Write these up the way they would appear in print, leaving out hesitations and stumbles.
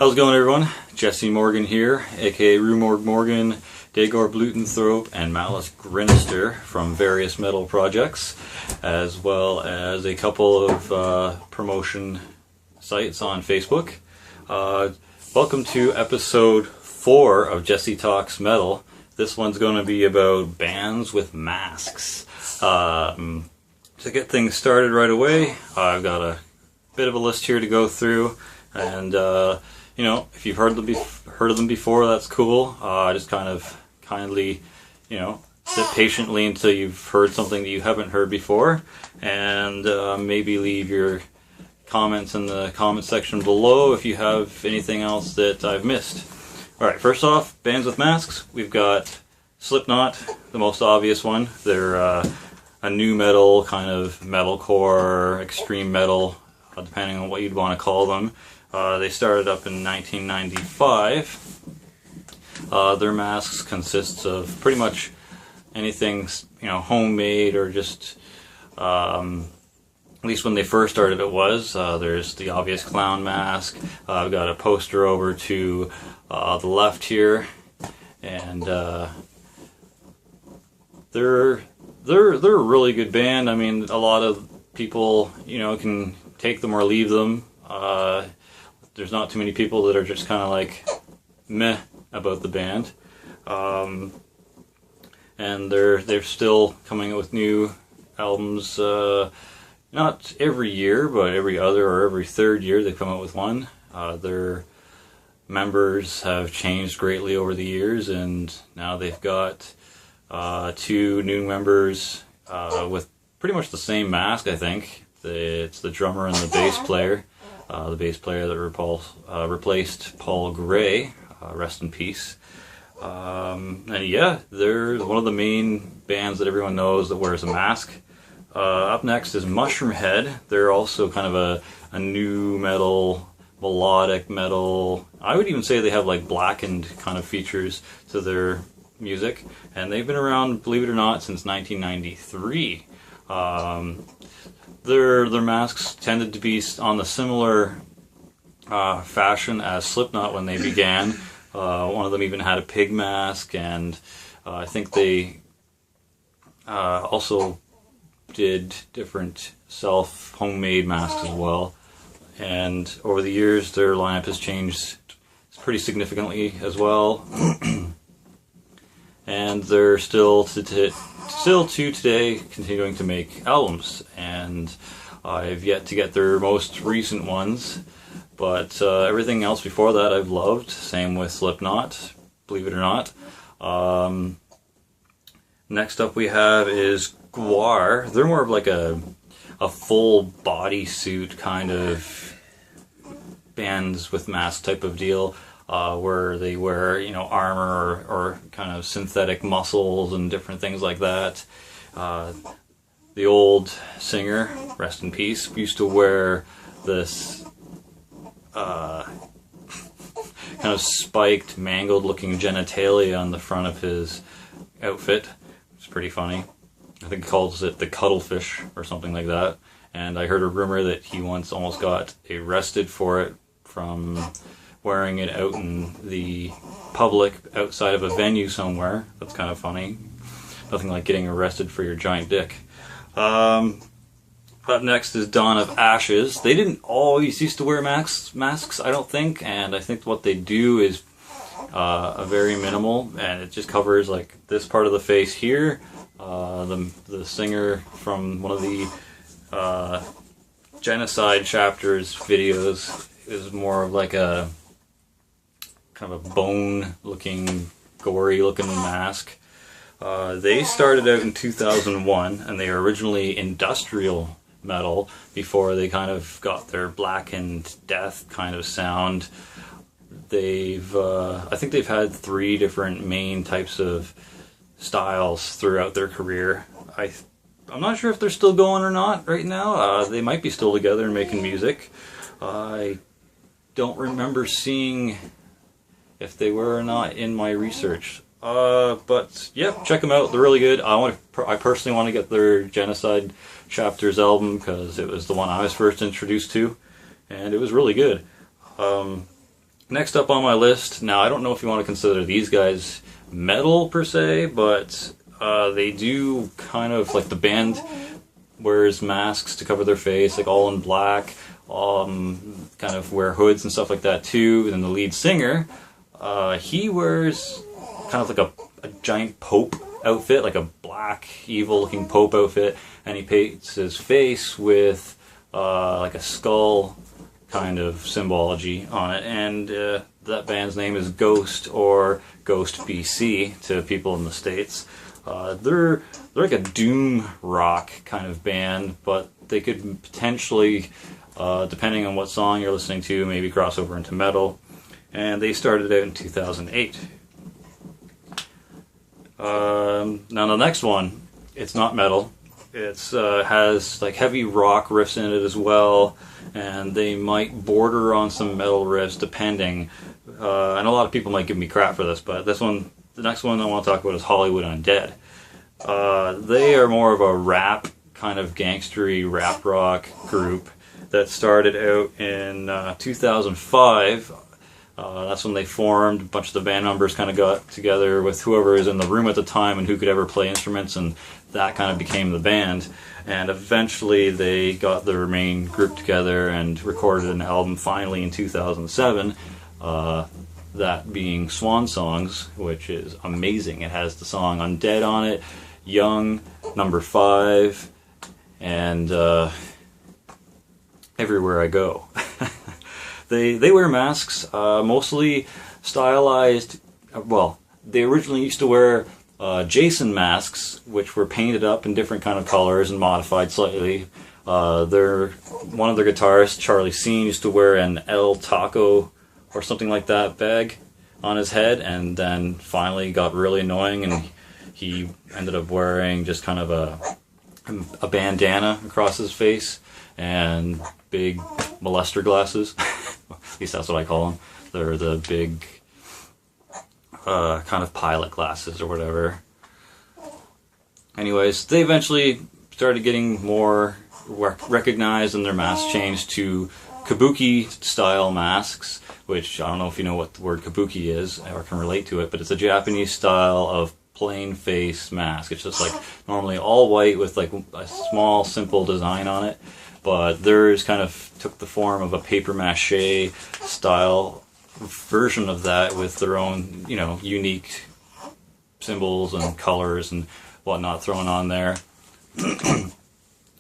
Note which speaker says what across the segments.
Speaker 1: How's it going, everyone? Jesse Morgan here, aka Rumorg Morgan, Dagor Blutenthrop, and Malice Grinister from various metal projects, as well as a couple of promotion sites on Facebook. Welcome to episode 4 of Jesse Talks Metal. This one's going to be about bands with masks. To get things started right away, I've got a bit of a list here to go through, and you know, if you've heard of them before, that's cool. Just kind of kindly, sit patiently until you've heard something that you haven't heard before, and maybe leave your comments in the comment section below if you have anything else that I've missed. Alright, first off, bands with masks. We've got Slipknot, the most obvious one. They're a new metal, kind of metalcore, extreme metal, depending on what you'd want to call them. They started up in 1995. Their masks consists of pretty much anything, homemade or just, at least when they first started it was. There's the obvious clown mask. I've got a poster over to the left here, and they're a really good band. I mean, a lot of people, can take them or leave them. There's not too many people that are just kind of like meh about the band, and they're still coming out with new albums. Not every year, but every other or every third year they come out with one. Their members have changed greatly over the years, and now they've got 2 new members with pretty much the same mask. I think it's the drummer and the bass player. The bass player that replaced Paul Gray, rest in peace. And yeah, they're one of the main bands that everyone knows that wears a mask. Up next is Mushroomhead. They're also kind of a new metal, melodic metal. I would even say they have like blackened kind of features to their music. And they've been around, believe it or not, since 1993. Their masks tended to be on the similar fashion as Slipknot when they began. One of them even had a pig mask, and I think they also did different homemade masks as well. And over the years, their lineup has changed pretty significantly as well. And they're still to today continuing to make albums, and I've yet to get their most recent ones, but everything else before that I've loved. Same with Slipknot, believe it or not. Next up we have is Gwar. They're more of like a full bodysuit kind of bands with mask type of deal. Where they wear, armor or kind of synthetic muscles and different things like that. The old singer, rest in peace, used to wear this kind of spiked, mangled-looking genitalia on the front of his outfit. It's pretty funny. I think he calls it the cuttlefish or something like that. And I heard a rumor that he once almost got arrested for it from wearing it out in the public outside of a venue somewhere. That's kind of funny. Nothing like getting arrested for your giant dick. Up next is Dawn of Ashes. They didn't always used to wear masks, I don't think, and I think what they do is a very minimal, and it just covers like this part of the face here. The singer from one of the Genocide Chapters videos is more of like a kind of a bone-looking, gory-looking mask. They started out in 2001, and they were originally industrial metal before they kind of got their blackened death kind of sound. I think they've had 3 different main types of styles throughout their career. I'm not sure if they're still going or not right now. They might be still together and making music. I don't remember seeing if they were or not in my research. But yeah, check them out. They're really good. I personally want to get their Genocide Chapters album because it was the one I was first introduced to, and it was really good. Next up on my list, now I don't know if you want to consider these guys metal per se, but they do kind of, like, the band wears masks to cover their face, like all in black, kind of wear hoods and stuff like that too. And then the lead singer, he wears kind of like a giant pope outfit, like a black, evil-looking pope outfit, and he paints his face with like a skull kind of symbology on it, and that band's name is Ghost, or Ghost BC to people in the States. They're like a doom rock kind of band, but they could potentially, depending on what song you're listening to, maybe cross over into metal. And they started out in 2008. Now the next one, it's not metal. It's has like heavy rock riffs in it as well, and they might border on some metal riffs depending. I know a lot of people might give me crap for this, but the next one I want to talk about is Hollywood Undead. They are more of a rap, kind of gangstery rap rock group that started out in 2005. That's when they formed. A bunch of the band members kind of got together with whoever was in the room at the time and who could ever play instruments, and that kind of became the band. And eventually they got their main group together and recorded an album finally in 2007, that being Swan Songs, which is amazing. It has the song Undead on it, Young, Number 5, and Everywhere I Go. They wear masks, mostly stylized. Well, they originally used to wear Jason masks, which were painted up in different kind of colors and modified slightly. One of their guitarists, Charlie Scene, used to wear an El Taco or something like that bag on his head, and then finally got really annoying, and he ended up wearing just kind of a bandana across his face and big molester glasses. At least that's what I call them. They're the big kind of pilot glasses or whatever. Anyways, they eventually started getting more recognized, and their masks changed to kabuki style masks, which I don't know if you know what the word kabuki is or can relate to it, but it's a Japanese style of plain face mask. It's just like normally all white with like a small simple design on it, but theirs kind of took the form of a paper mache style version of that with their own, you know, unique symbols and colors and whatnot thrown on there.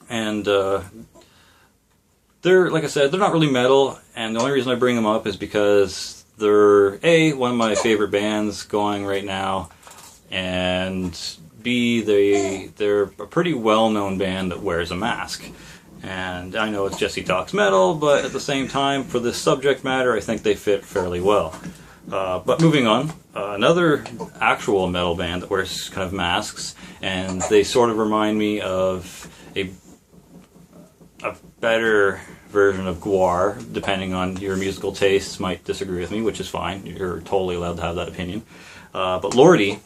Speaker 1: And they're, like I said, they're not really metal, and the only reason I bring them up is because they're A, one of my favorite bands going right now, and B, they're a pretty well-known band that wears a mask. And I know it's Jesse Talks Metal, but at the same time, for this subject matter, I think they fit fairly well. But moving on, another actual metal band that wears kind of masks, and they sort of remind me of a better version of Gwar, depending on your musical tastes, might disagree with me, which is fine. You're totally allowed to have that opinion. But Lordi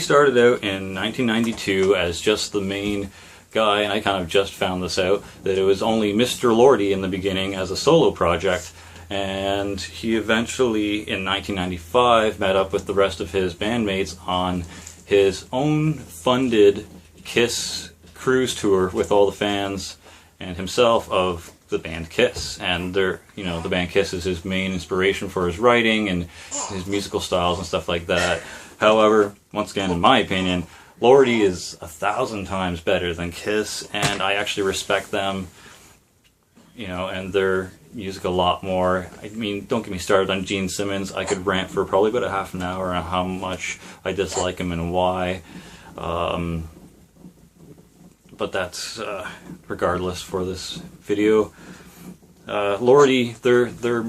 Speaker 1: started out in 1992 as just the main guy, and I kind of just found this out, that it was only Mr. Lordi in the beginning as a solo project, and he eventually, in 1995, met up with the rest of his bandmates on his own funded Kiss cruise tour with all the fans and himself of the band Kiss. And the band Kiss is his main inspiration for his writing and his musical styles and stuff like that. However, once again, in my opinion, Lordi is 1,000 times better than Kiss, and I actually respect them, and their music a lot more. I mean, don't get me started on Gene Simmons. I could rant for probably about a half an hour on how much I dislike him and why. But that's regardless for this video. Lordi, their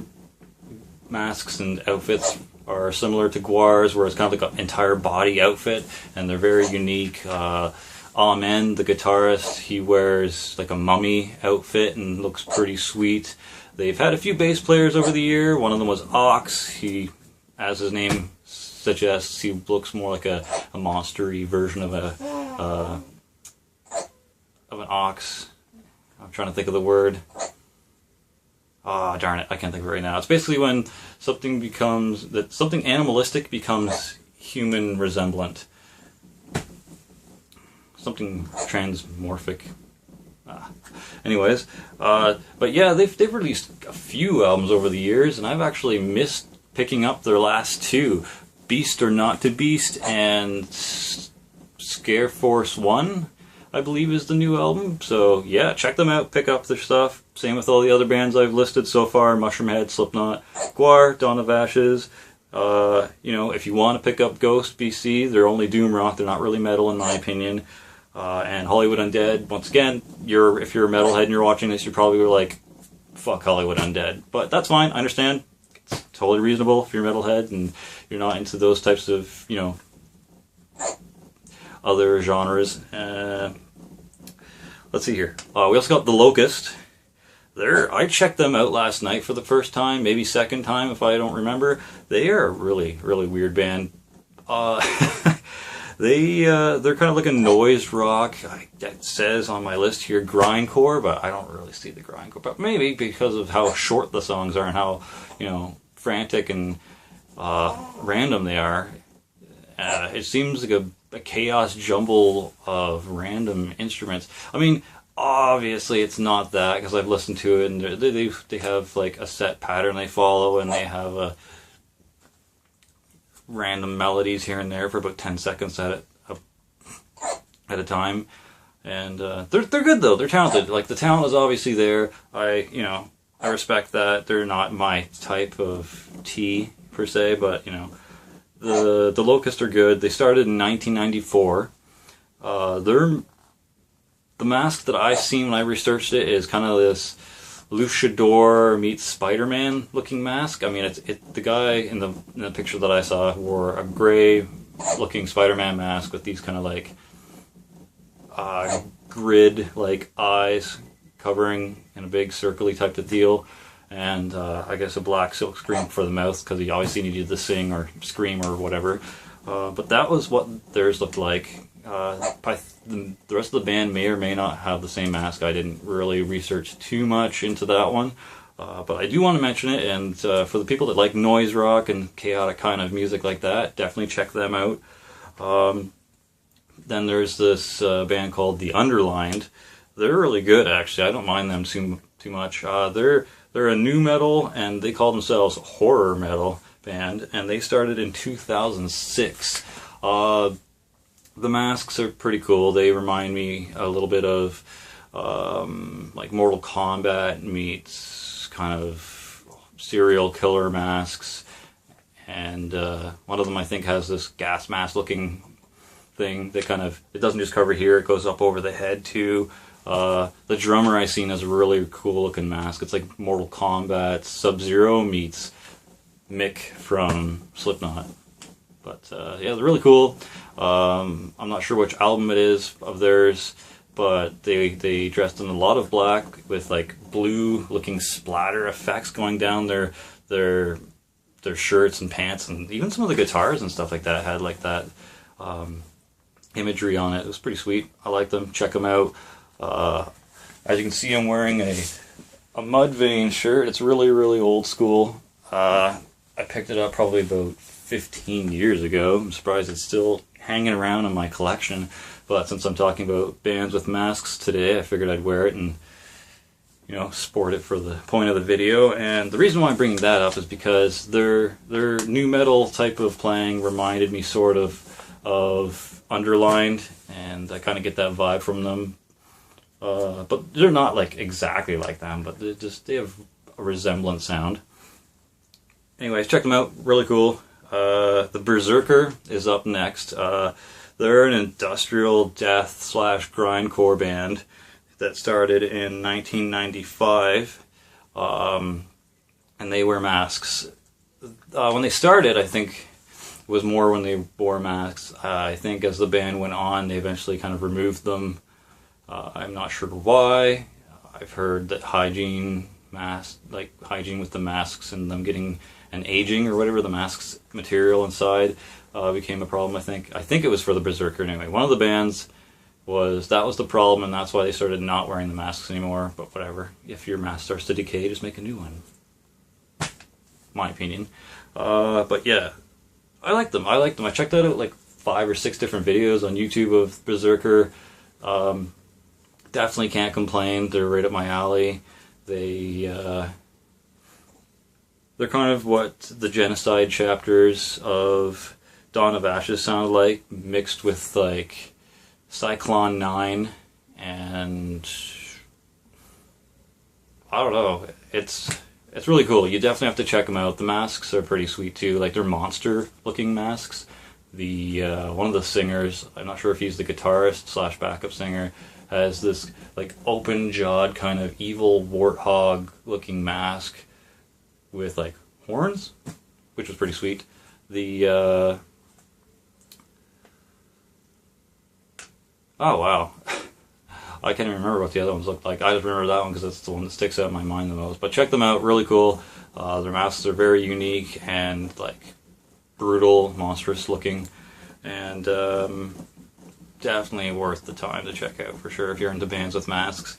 Speaker 1: masks and outfits are similar to Gwar's, where it's kind of like an entire body outfit, and they're very unique. Amen, the guitarist, he wears like a mummy outfit and looks pretty sweet. They've had a few bass players over the year. One of them was Ox. He, as his name suggests, he looks more like a monster-y version of an ox. I'm trying to think of the word. Ah, darn it, I can't think of it right now. It's basically when something animalistic becomes human resemblant. Something transmorphic. Anyways, but yeah, they've released a few albums over the years, and I've actually missed picking up their last two, Beast or Not to Beast and Scare Force 1, I believe is the new album. So yeah, check them out, pick up their stuff. Same with all the other bands I've listed so far: Mushroomhead, Slipknot, Gwar, Dawn of Ashes. You know, if you want to pick up Ghost BC, they're only doom rock, they're not really metal in my opinion. And Hollywood Undead, once again, if you're a metalhead and you're watching this, you probably were like, fuck Hollywood Undead. But that's fine, I understand. It's totally reasonable if you're a metalhead and you're not into those types of, you know, other genres. Let's see here. We also got The Locust. I checked them out last night for the first time, maybe second time if I don't remember. They are a really, really weird band. They're kind of like a noise rock. It says on my list here grindcore, but I don't really see the grindcore. But maybe because of how short the songs are and how, you know, frantic and random they are. It seems like a chaos jumble of random instruments. I mean, obviously it's not that, because I've listened to it and they have like a set pattern they follow, and they have a random melodies here and there for about 10 seconds at a time, and they're good though. They're talented. Like, the talent is obviously there. I respect that. They're not my type of tea per se, but you know, the Locust are good. They started in 1994. The mask that I seen when I researched it is kind of this Luchador meets Spider-Man looking mask. I mean, the guy in the picture that I saw wore a gray looking Spider-Man mask with these kind of like grid like eyes covering in a big circly type of deal, and I guess a black silk screen for the mouth, because he obviously needed to sing or scream or whatever. But that was what theirs looked like. The rest of the band may or may not have the same mask. I didn't really research too much into that one, but I do want to mention it, and for the people that like noise rock and chaotic kind of music like that, definitely check them out. Then there's this band called the Underlined. They're really good, actually. I don't mind them too much. They're a new metal, and they call themselves horror metal band, and they started in 2006. The masks are pretty cool. They remind me a little bit of like Mortal Kombat meets kind of serial killer masks, and one of them I think has this gas mask looking thing that kind of, it doesn't just cover here, it goes up over the head too. The drummer I seen has a really cool looking mask. It's like Mortal Kombat Sub-Zero meets Mick from Slipknot. But yeah, they're really cool. I'm not sure which album it is of theirs, but they dressed in a lot of black with like blue looking splatter effects going down their shirts and pants, and even some of the guitars and stuff like that had like that imagery on it. It was pretty sweet. I like them. Check them out. As you can see, I'm wearing a Mudvayne shirt. It's really, really old school. I picked it up probably about 15 years ago. I'm surprised it's still hanging around in my collection, but since I'm talking about bands with masks today, I figured I'd wear it and, you know, sport it for the point of the video. And the reason why I'm bringing that up is because their new metal type of playing reminded me sort of Underlined, and I kind of get that vibe from them. But they're not like exactly like them, but they have a resemblant sound. Anyways, check them out. Really cool. The Berzerker is up next. They're an industrial death / grindcore band that started in 1995, and they wear masks. When they started, I think it was more when they wore masks. I think as the band went on, they eventually kind of removed them. I'm not sure why. I've heard that hygiene with the masks and them getting and aging or whatever, the mask's material inside became a problem. I think it was for the Berzerker anyway. One of the bands that was the problem, and that's why they started not wearing the masks anymore. But whatever, if your mask starts to decay, just make a new one. My opinion. But yeah, I like them. I checked out like 5 or 6 different videos on YouTube of Berzerker. Definitely can't complain. They're right up my alley. They're kind of what the genocide chapters of Dawn of Ashes sounded like, mixed with like Cyclone 9, and I don't know. It's really cool. You definitely have to check them out. The masks are pretty sweet too. Like, they're monster-looking masks. The one of the singers, I'm not sure if he's the guitarist slash backup singer, has this like open-jawed kind of evil warthog-looking mask with like horns, which was pretty sweet. The oh wow, I can't even remember what the other ones looked like. I just remember that one because that's the one that sticks out in my mind the most. But check them out, really cool. Their masks are very unique and like brutal, monstrous looking, and definitely worth the time to check out for sure if you're into bands with masks.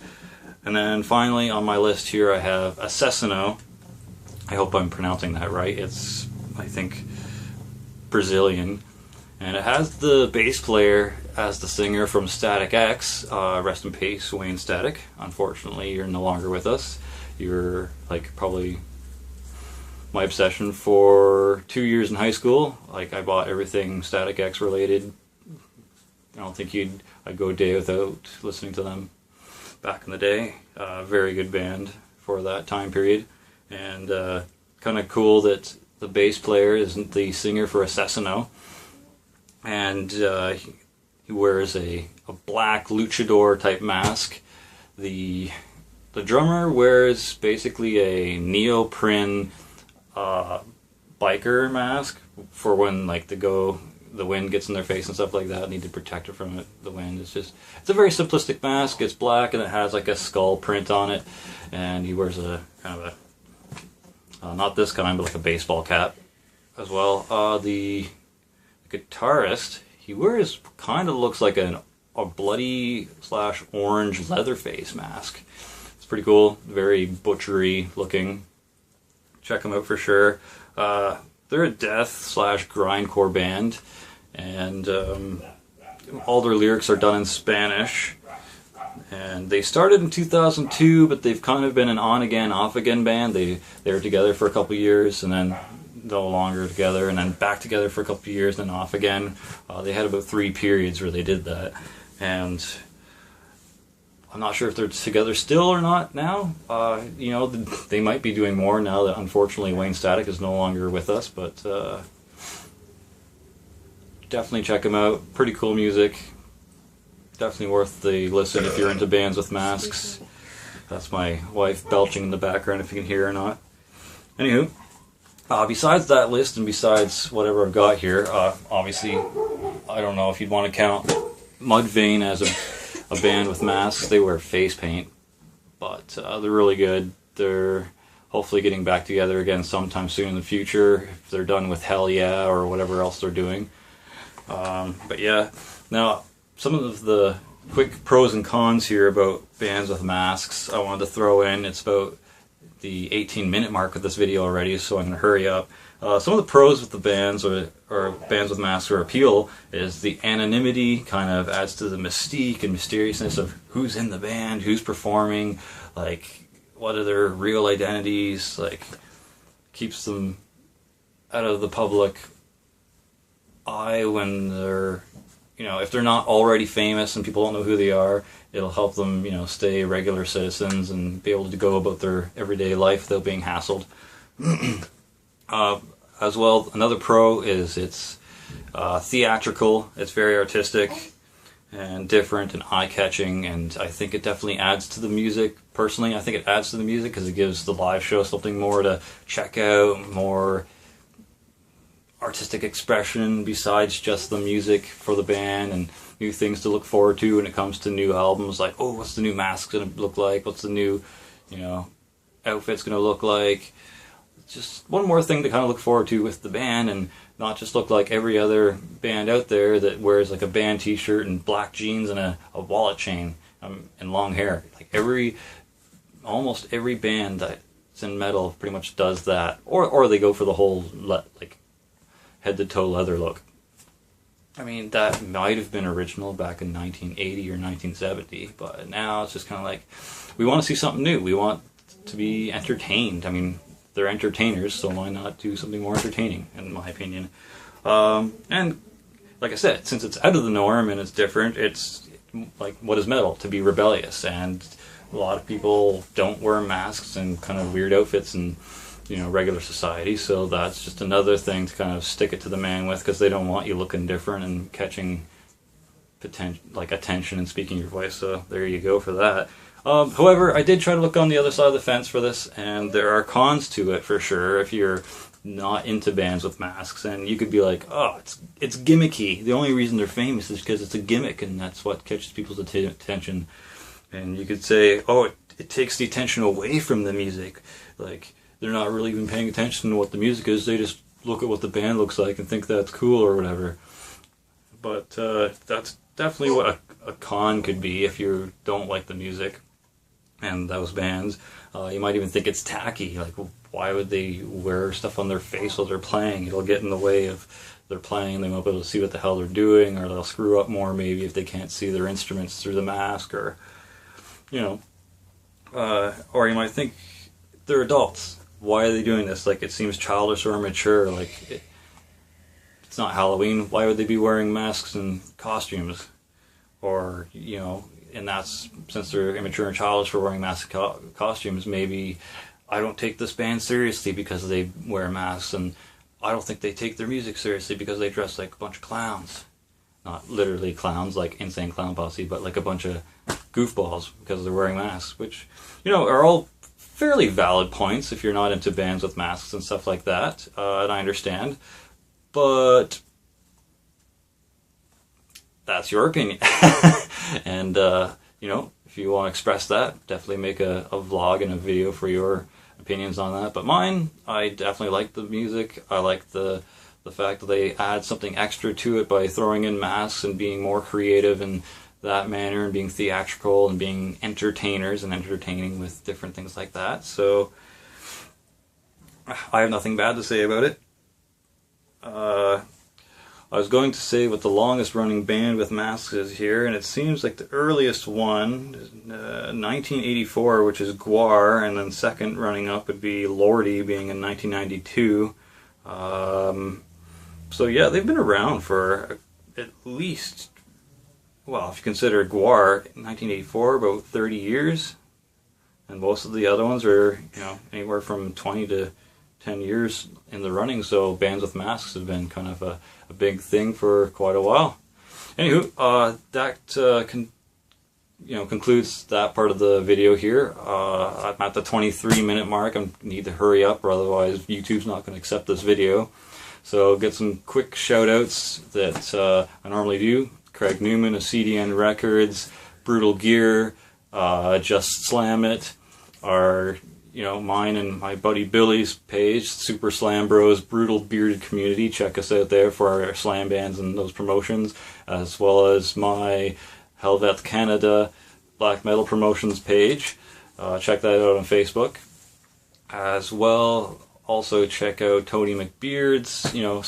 Speaker 1: And then finally on my list here I have Asesino. I hope I'm pronouncing that right. It's, I think, Brazilian. And it has the bass player as the singer from Static X. Rest in peace, Wayne Static. Unfortunately, you're no longer with us. You're like probably my obsession for 2 years in high school. Like, I bought everything Static X related. I don't think I'd go a day without listening to them back in the day. Very good band for that time period. And kind of cool that the bass player isn't the singer for Asesino. And he wears a black luchador type mask. The drummer wears basically a neoprene biker mask for when like the wind gets in their face and stuff like that. Need to protect it from the wind. It's a very simplistic mask. It's black and it has like a skull print on it. And he wears a kind of a not this kind, but like a baseball cap as well. The guitarist, he wears kind of looks like a bloody / orange Leatherface mask. It's pretty cool, very butchery looking. Check them out for sure. They're a death / grindcore band, and all their lyrics are done in Spanish. And they started in 2002, but they've kind of been an on-again, off-again band. They were together for a couple years, and then no longer together, and then back together for a couple years, and then off again. They had about 3 periods where they did that, and I'm not sure if they're together still or not now. You know, they might be doing more now that unfortunately Wayne Static is no longer with us, but definitely check them out. Pretty cool music. Definitely worth the listen if you're into bands with masks. That's my wife belching in the background if you can hear or not. Anywho, besides that list and besides whatever I've got here, obviously, I don't know if you'd want to count Mudvayne as a band with masks. They wear face paint, but they're really good. They're hopefully getting back together again sometime soon in the future if they're done with Hell Yeah or whatever else they're doing. But yeah, now some of the quick pros and cons here about bands with masks I wanted to throw in. It's about the 18-minute mark of this video already, so I'm going to hurry up. Some of the pros with the bands or bands with masks or appeal is the anonymity kind of adds to the mystique and mysteriousness of who's in the band, who's performing, like what are their real identities, like keeps them out of the public eye when they're, you know, if they're not already famous and people don't know who they are, it'll help them, you know, stay regular citizens and be able to go about their everyday life without being hassled. As well, another pro is it's theatrical, it's very artistic and different and eye-catching, and I think it definitely adds to the music. Personally, I think it adds to the music because it gives the live show something more to check out, more artistic expression besides just the music for the band, and new things to look forward to when it comes to new albums, like, oh, what's the new mask going to look like, what's the new, you know, outfit's going to look like. just one more thing to kind of look forward to with the band, and not just look like every other band out there that wears like a band t-shirt and black jeans and a wallet chain and long hair. Like almost every band that's in metal pretty much does that, or they go for the whole like head to toe leather look. I mean, that might have been original back in 1980 or 1970, but now it's just kind of like, we want to see something new. We want to be entertained. I mean, they're entertainers, so why not do something more entertaining, in my opinion. And like I said, since it's out of the norm and it's different, it's like, what is metal? To be rebellious. And a lot of people don't wear masks and kind of weird outfits and, you know, regular society, so that's just another thing to kind of stick it to the man with, because they don't want you looking different and catching attention and speaking your voice. So there you go for that. However, I did try to look on the other side of the fence for this, and there are cons to it for sure if you're not into bands with masks. And you could be like, oh, it's gimmicky. The only reason they're famous is because it's a gimmick, and that's what catches people's attention. And you could say, oh, it takes the attention away from the music. Like, they're not really even paying attention to what the music is. They just look at what the band looks like and think that's cool or whatever. But that's definitely what a con could be if you don't like the music and those bands. You might even think it's tacky. Like, why would they wear stuff on their face while they're playing? It'll get in the way of their playing. They won't be able to see what the hell they're doing, or they'll screw up more maybe if they can't see their instruments through the mask, or, you know. Or you might think they're adults. Why are they doing this? Like, it seems childish or immature. Like, it's not Halloween. Why would they be wearing masks and costumes? Or, you know, and that's, since they're immature and childish for wearing masks and costumes, maybe I don't take this band seriously because they wear masks, and I don't think they take their music seriously because they dress like a bunch of clowns. Not literally clowns, like Insane Clown Posse, but like a bunch of goofballs because they're wearing masks, which, you know, are all fairly valid points if you're not into bands with masks and stuff like that, and I understand, but that's your opinion. And, you know, if you want to express that, definitely make a vlog and a video for your opinions on that. But mine, I definitely like the music. I like the fact that they add something extra to it by throwing in masks and being more creative in that manner, and being theatrical and being entertainers and entertaining with different things like that. So I have nothing bad to say about it. I was going to say what the longest running band with masks is here, and it seems like the earliest one, 1984, which is Gwar, and then second running up would be Lordi, being in 1992. So yeah, they've been around for at least, well, if you consider Gwar, 1984, about 30 years, and most of the other ones are, you know, anywhere from 20 to 10 years in the running. So bands with masks have been kind of a big thing for quite a while. Anywho, that concludes that part of the video here. I'm at the 23-minute mark. I need to hurry up, or otherwise YouTube's not going to accept this video. So get some quick shout-outs that I normally do. Craig Newman of CDN Records, Brutal Gear, Just Slam It, our, you know, mine and my buddy Billy's page, Super Slam Bros, Brutal Bearded Community. Check us out there for our slam bands and those promotions, as well as my Helvet Canada Black Metal Promotions page. Check that out on Facebook. As well, also check out Tony McBeard's, you know,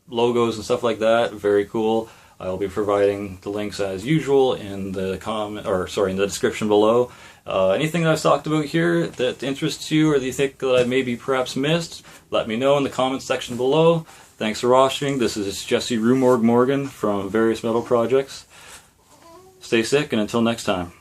Speaker 1: logos and stuff like that. Very cool. I'll be providing the links as usual in the in the description below. Anything that I've talked about here that interests you, or that you think that I maybe perhaps missed, let me know in the comments section below. Thanks for watching. This is Jesse Rumorg Morgan from Various Metal Projects. Stay sick, and until next time.